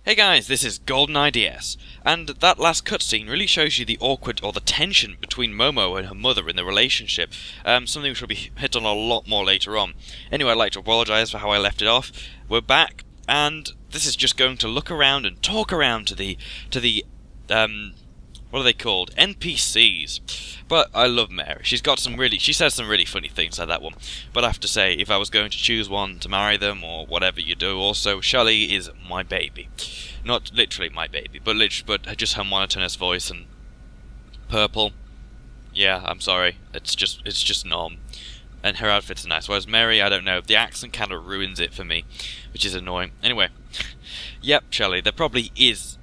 Hey guys, this is GoldeneyeDS, and that last cutscene really shows you the awkward, or the tension between Momo and her mother in the relationship, something which will be hit on a lot more later on. Anyway, I'd like to apologise for how I left it off. We're back, and this is just going to look around and talk around to the what are they called? NPCs. But I love Mary. She says some really funny things like that one. But I have to say, if I was going to choose one to marry them, or whatever you do, also, Shelley is my baby. Not literally my baby, but just her monotonous voice and purple. Yeah, I'm sorry. It's just nom. And her outfits are nice. Whereas Mary, I don't know. The accent kind of ruins it for me, which is annoying. Anyway, yep, Shelley. There probably is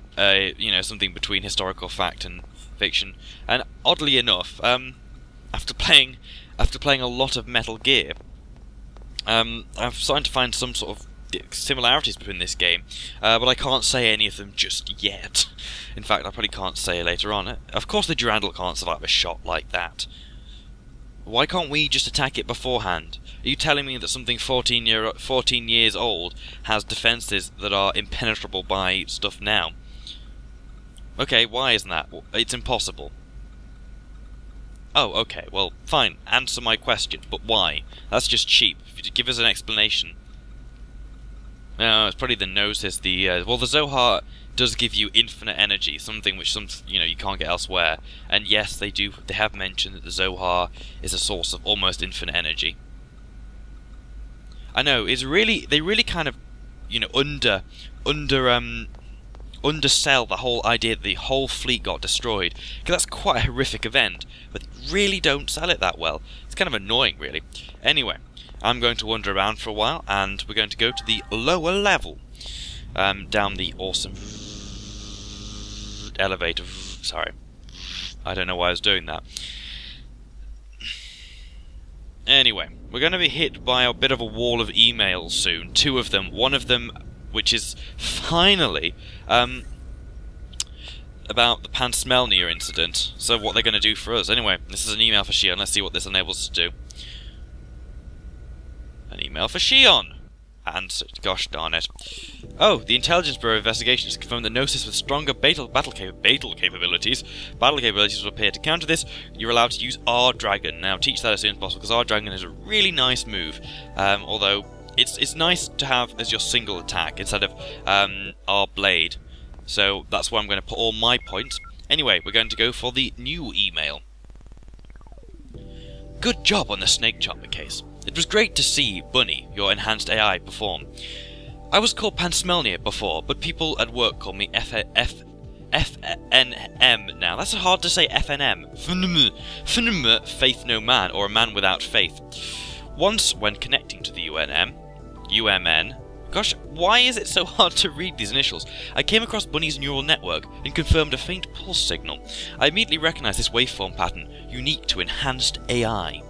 something between historical fact and fiction, and oddly enough, after playing a lot of Metal Gear, I'm starting to find some sort of similarities between this game, but I can't say any of them just yet. In fact, I probably can't say later on. Of course the Durandal can't survive a shot like that. Why can't we just attack it beforehand? Are you telling me that something 14 years old has defences that are impenetrable by stuff now? Okay, why isn't that? It's impossible. Oh, okay, well, fine, answer my question, but why? That's just cheap. If you give us an explanation. No, it's probably the Gnosis, well, the Zohar does give you infinite energy, something which you can't get elsewhere. And yes, they have mentioned that the Zohar is a source of almost infinite energy. I know, they really kind of, undersell the whole idea that the whole fleet got destroyed, because that's quite a horrific event, but they really don't sell it that well. It's kind of annoying, really. Anyway, I'm going to wander around for a while, and we're going to go to the lower level, down the awesome elevator. Sorry, I don't know why I was doing that. Anyway, we're going to be hit by a bit of a wall of emails soon. Two of them. One of them, which is finally about the Pansmelmia incident. So what they're going to do for us. Anyway, this is an email for Shion. Let's see what this enables us to do. An email for Shion. And gosh darn it. Oh, the Intelligence Bureau investigation has confirmed that Gnosis with stronger battle capabilities will appear. To counter this, you're allowed to use R-Dragon. Now teach that as soon as possible, because R-Dragon is a really nice move. Although it's nice to have as your single attack instead of R-Blade. So that's where I'm going to put all my points. Anyway, we're going to go for the new email. Good job on the Snake Charmer case. It was great to see Bunny, your enhanced AI, perform. I was called Pansmelmia before, but people at work call me FNM now. That's hard to say, FNM. FNM, faith no man, or a man without faith. Once, when connecting to the UMN, gosh, why is it so hard to read these initials? I came across Bunny's neural network and confirmed a faint pulse signal. I immediately recognized this waveform pattern, unique to enhanced AI.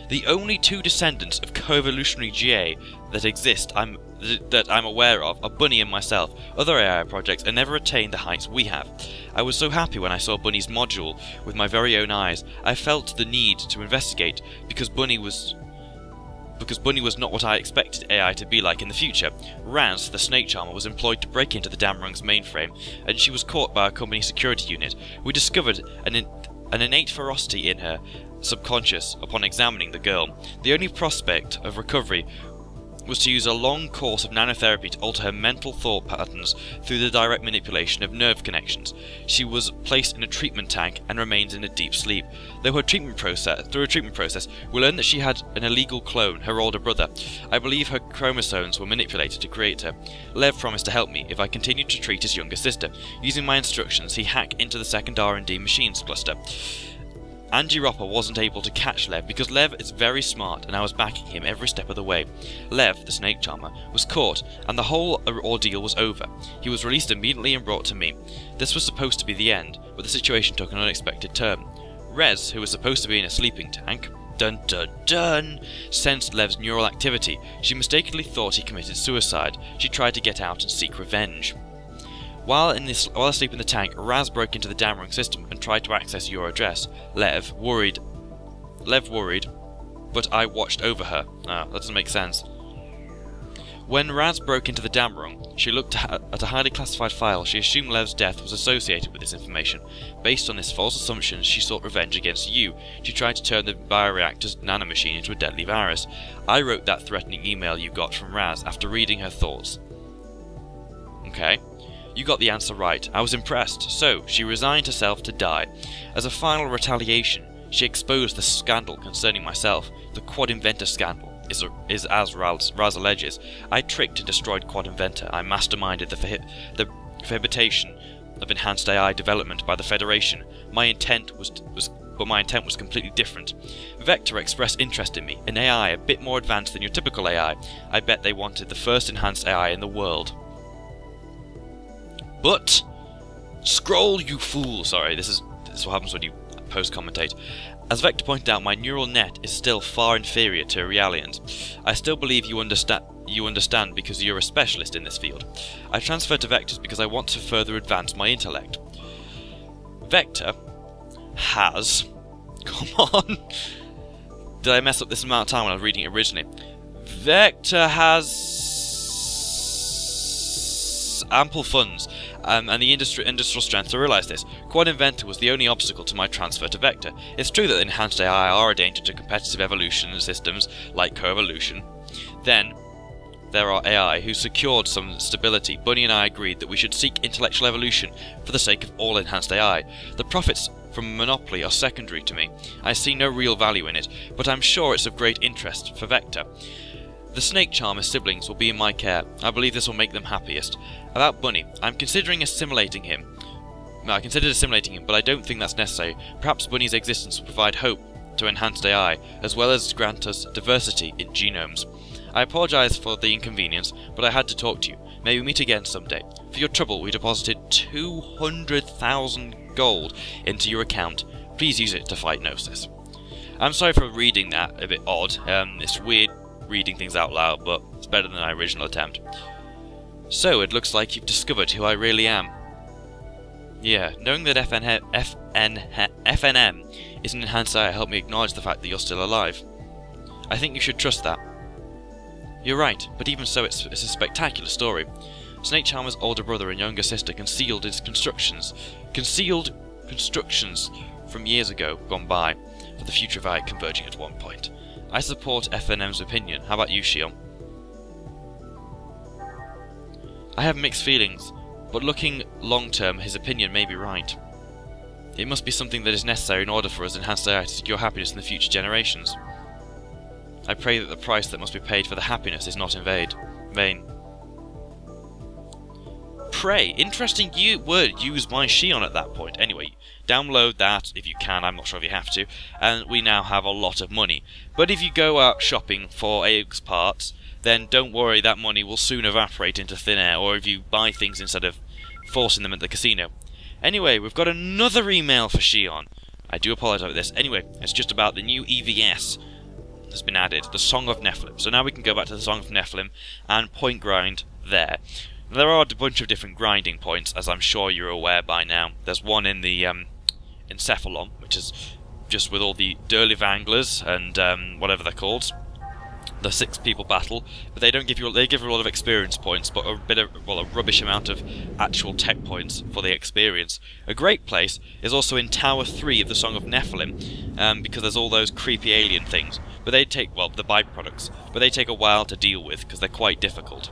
The only two descendants of co-evolutionary GA that exist that I'm aware of are Bunny and myself. Other AI projects have never attained the heights we have. I was so happy when I saw Bunny's module with my very own eyes. I felt the need to investigate because Bunny was not what I expected AI to be like in the future. Raz, the Snake Charmer, was employed to break into the Damrung's mainframe, and she was caught by our company's security unit. We discovered an innate ferocity in her subconscious upon examining the girl. The only prospect of recovery was to use a long course of nanotherapy to alter her mental thought patterns through the direct manipulation of nerve connections. She was placed in a treatment tank and remains in a deep sleep. Through a treatment process, we learned that she had an illegal clone, her older brother. I believe her chromosomes were manipulated to create her. Lev promised to help me if I continued to treat his younger sister. Using my instructions, he hacked into the second R&D machines cluster. Angie Ropper wasn't able to catch Lev because Lev is very smart and I was backing him every step of the way. Lev, the Snake Charmer, was caught and the whole ordeal was over. He was released immediately and brought to me. This was supposed to be the end, but the situation took an unexpected turn. Rez, who was supposed to be in a sleeping tank, dun dun dun, sensed Lev's neural activity. She mistakenly thought he committed suicide. She tried to get out and seek revenge. While asleep in the tank, Raz broke into the Damrung system and tried to access your address. Lev worried, but I watched over her. Ah, that doesn't make sense. When Raz broke into the dam room, she looked at a highly classified file. She assumed Lev's death was associated with this information. Based on this false assumption, she sought revenge against you. She tried to turn the bioreactor's nanomachine into a deadly virus. I wrote that threatening email you got from Raz after reading her thoughts. Okay. You got the answer right. I was impressed. So, she resigned herself to die. As a final retaliation, she exposed the scandal concerning myself. The Quad Inventor scandal is as Raz alleges. I tricked and destroyed Quad Inventor. I masterminded the prohibition of enhanced AI development by the Federation. My intent was completely different. Vector expressed interest in me, an AI a bit more advanced than your typical AI. I bet they wanted the first enhanced AI in the world. But scroll, you fool! Sorry, this is what happens when you post-commentate. As Vector pointed out, my neural net is still far inferior to Realian's. I still believe you understand because you're a specialist in this field. I transferred to Vector's because I want to further advance my intellect. Vector has... Come on! Did I mess up this amount of time when I was reading it originally? Vector has ample funds and the industrial strength to realise this. Quad Inventor was the only obstacle to my transfer to Vector. It's true that enhanced AI are a danger to competitive evolution systems like coevolution. Then, there are AI who secured some stability. Bunny and I agreed that we should seek intellectual evolution for the sake of all enhanced AI. The profits from monopoly are secondary to me. I see no real value in it, but I'm sure it's of great interest for Vector. The Snake Charmer siblings will be in my care. I believe this will make them happiest. About Bunny, I'm considering assimilating him. I considered assimilating him, but I don't think that's necessary. Perhaps Bunny's existence will provide hope to enhanced AI, as well as grant us diversity in genomes. I apologise for the inconvenience, but I had to talk to you. May we meet again someday. For your trouble, we deposited 200,000 gold into your account. Please use it to fight Gnosis. I'm sorry for reading that a bit odd. It's weird reading things out loud, but it's better than my original attempt. So, it looks like you've discovered who I really am. Yeah, knowing that FNM is an enhanced AI helped me acknowledge the fact that you're still alive. I think you should trust that. You're right, but even so, it's a spectacular story. Snake Charmer's older brother and younger sister concealed constructions from years ago gone by, for the future of AI converging at one point. I support FNM's opinion. How about you, Shion? I have mixed feelings, but looking long-term, his opinion may be right. It must be something that is necessary in order for us enhanced AI to secure happiness in the future generations. I pray that the price that must be paid for the happiness is not in vain. Pray. Interesting word used by Shion at that point. Anyway, download that if you can. I'm not sure if you have to. And we now have a lot of money. But if you go out shopping for AUX parts, then don't worry, that money will soon evaporate into thin air, or if you buy things instead of forcing them at the casino. Anyway, we've got another email for Shion. I do apologise for this. Anyway, it's just about the new EVS that's been added, the Song of Nephilim. So now we can go back to the Song of Nephilim and point grind there. There are a bunch of different grinding points, as I'm sure you're aware by now. There's one in the Encephalon, which is just with all the Durliv anglers and whatever they're called. The 6 people battle, but they give you a lot of experience points, but a rubbish amount of actual tech points for the experience. A great place is also in Tower 3 of the Song of Nephilim, because there's all those creepy alien things. But they take, well, the byproducts, but they take a while to deal with because they're quite difficult.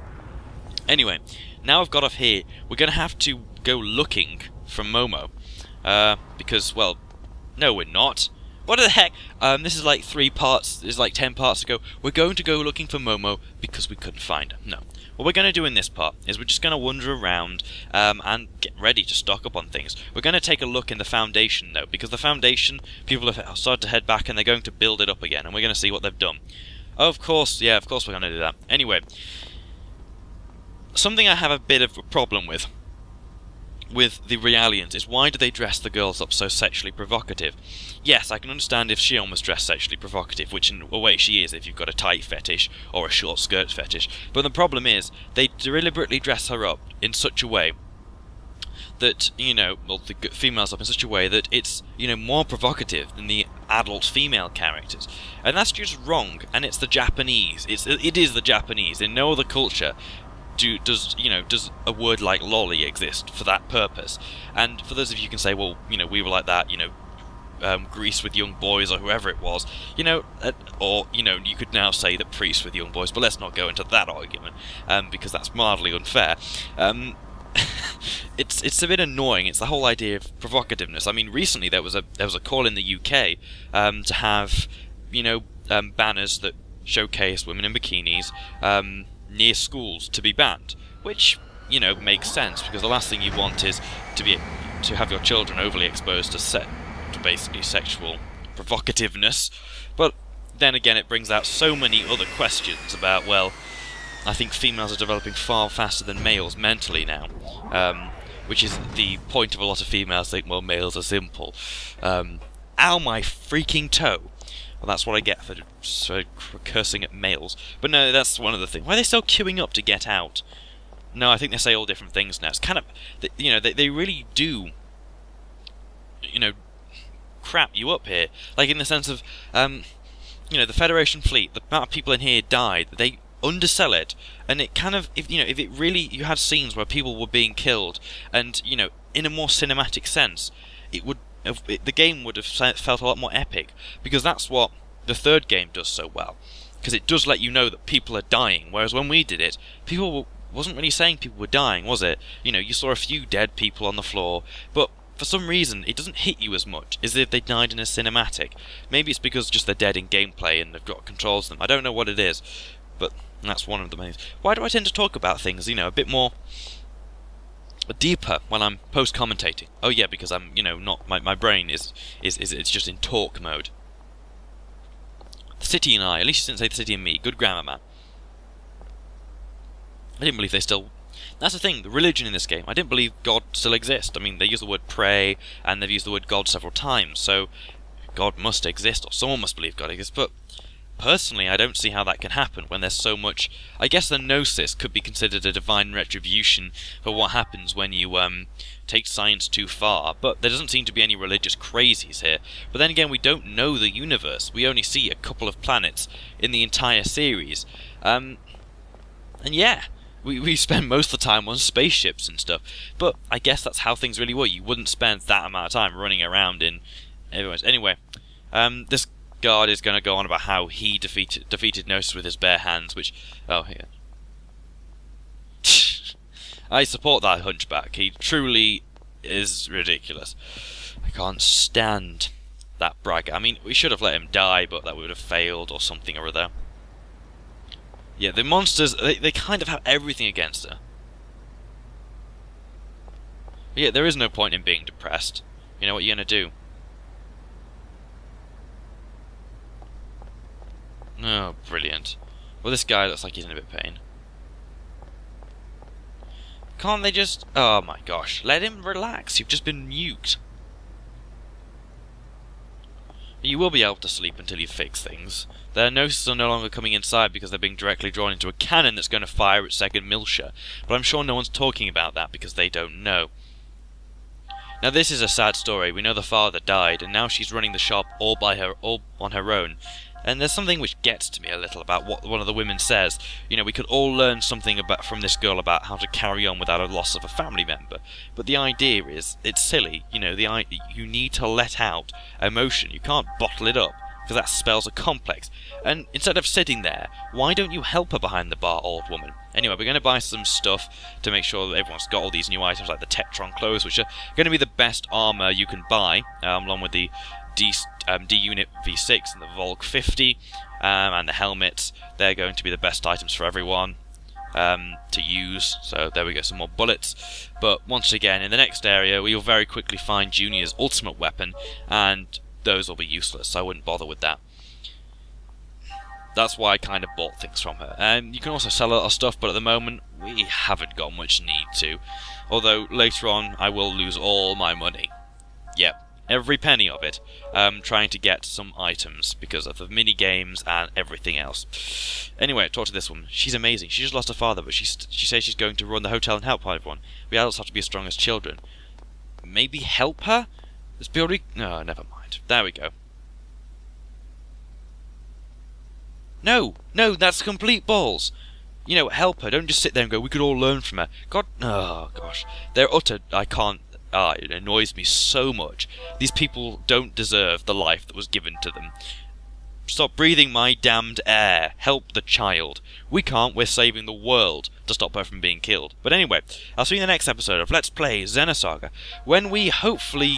Anyway, now I've got off here, we're going to have to go looking for Momo, because, well, no, we're not. What the heck? This is like 3 parts, this is like 10 parts ago. We're going to go looking for Momo because we couldn't find her. No. What we're going to do in this part is we're just going to wander around and get ready to stock up on things. We're going to take a look in the Foundation, though, because the Foundation, people have started to head back and they're going to build it up again, and we're going to see what they've done. Of course, yeah, of course we're going to do that. Anyway, something I have a bit of a problem with the Realians is why do they dress the girls up so sexually provocative? Yes, I can understand if Shion was dressed sexually provocative, which in a way she is if you've got a tight fetish or a short skirt fetish, but the problem is they deliberately dress her up in such a way that, you know, well, the females up in such a way that it's, you know, more provocative than the adult female characters. And that's just wrong, and it's the Japanese. It is the Japanese. In no other culture does a word like lolly exist for that purpose. And for those of you who can say, well, you know, we were like that, you know, Grease with young boys or whoever it was, you know, or, you know, you could now say that Priest with young boys, but let's not go into that argument, because that's mildly unfair. It's a bit annoying. It's the whole idea of provocativeness. I mean, recently there was a call in the UK to have, you know, banners that showcase women in bikinis near schools to be banned, which, you know, makes sense, because the last thing you want is to have your children overly exposed to basically sexual provocativeness. But then again, it brings out so many other questions about, well, I think females are developing far faster than males mentally now, which is the point of a lot of females think, well, males are simple. Ow, my freaking toe. Well, that's what I get for cursing at males. But no, that's one of the things. Why are they still queuing up to get out? No, I think they say all different things now. It's kind of, you know, they really do, you know, crap you up here. Like, in the sense of, you know, the Federation fleet, the amount of people in here died, they undersell it, and it kind of, if it really, you had scenes where people were being killed, and, you know, in a more cinematic sense, the game would have felt a lot more epic, because that's what the third game does so well, because it does let you know that people are dying, whereas when we did it, wasn't really saying people were dying, was it? You know, you saw a few dead people on the floor, but for some reason, it doesn't hit you as much as if they died in a cinematic. Maybe it's because just they're dead in gameplay and they've got controls of them. I don't know what it is, but that's one of the main. Why do I tend to talk about things, you know, a bit more deeper when I'm post-commentating? Oh yeah, because I'm, you know, not my brain is it's just in talk mode. The City and I, at least you didn't say the City and me. Good grammar, man. I didn't believe they still. That's the thing, the religion in this game. I didn't believe God still exists. I mean, they use the word pray, and they've used the word God several times, so God must exist, or someone must believe God exists, but personally, I don't see how that can happen when there's so much. I guess the Gnosis could be considered a divine retribution for what happens when you take science too far, but there doesn't seem to be any religious crazies here. But then again, we don't know the universe. We only see a couple of planets in the entire series. And yeah, we spend most of the time on spaceships and stuff, but I guess that's how things really were. You wouldn't spend that amount of time running around in... Anyway, this guard is going to go on about how he defeated Gnosis with his bare hands, which... Oh, yeah. I support that hunchback. He truly is ridiculous. I can't stand that bragger. I mean, we should have let him die, but that would have failed or something or other. Yeah, the monsters, they kind of have everything against her. But yeah, there is no point in being depressed. You know what you're going to do? Oh, brilliant. Well, this guy looks like he's in a bit of pain. Can't they just... Oh my gosh, let him relax. You've just been nuked. You will be able to sleep until you fix things. Their Gnosis are no longer coming inside because they're being directly drawn into a cannon that's going to fire its second Miltia. But I'm sure no one's talking about that because they don't know. Now this is a sad story. We know the father died, and now she's running the shop all on her own. And there's something which gets to me a little about what one of the women says. You know, we could all learn something from this girl about how to carry on without a loss of a family member. But the idea is, it's silly. You know, you need to let out emotion. You can't bottle it up, because that spells a complex. And instead of sitting there, why don't you help her behind the bar, old woman? Anyway, we're going to buy some stuff to make sure that everyone's got all these new items, like the Tectron clothes, which are going to be the best armour you can buy, along with the D-Unit V6 and the Volk 50, and the helmets. They're going to be the best items for everyone to use. So there we go, some more bullets. But once again, in the next area, we will very quickly find Junior's ultimate weapon, and those will be useless, so I wouldn't bother with that. That's why I kind of bought things from her. You can also sell a lot of stuff, but at the moment, we haven't got much need to. Although, later on, I will lose all my money. Yep. Every penny of it, trying to get some items because of the mini games and everything else. Anyway, talk to this woman. She's amazing. She just lost her father, but she says she's going to run the hotel and help everyone. We adults have to be as strong as children. maybe help her? It's purely... No, never mind. There we go. No, that's complete balls. You know, help her. Don't just sit there and go, we could all learn from her. God, oh gosh. They're utter... I can't... it annoys me so much. These people don't deserve the life that was given to them. Stop breathing my damned air. Help the child. We can't. We're saving the world to stop her from being killed. But anyway, I'll see you in the next episode of Let's Play Xenosaga, when we hopefully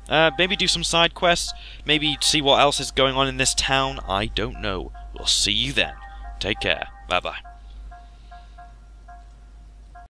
maybe do some side quests, maybe see what else is going on in this town. I don't know. We'll see you then. Take care. Bye-bye.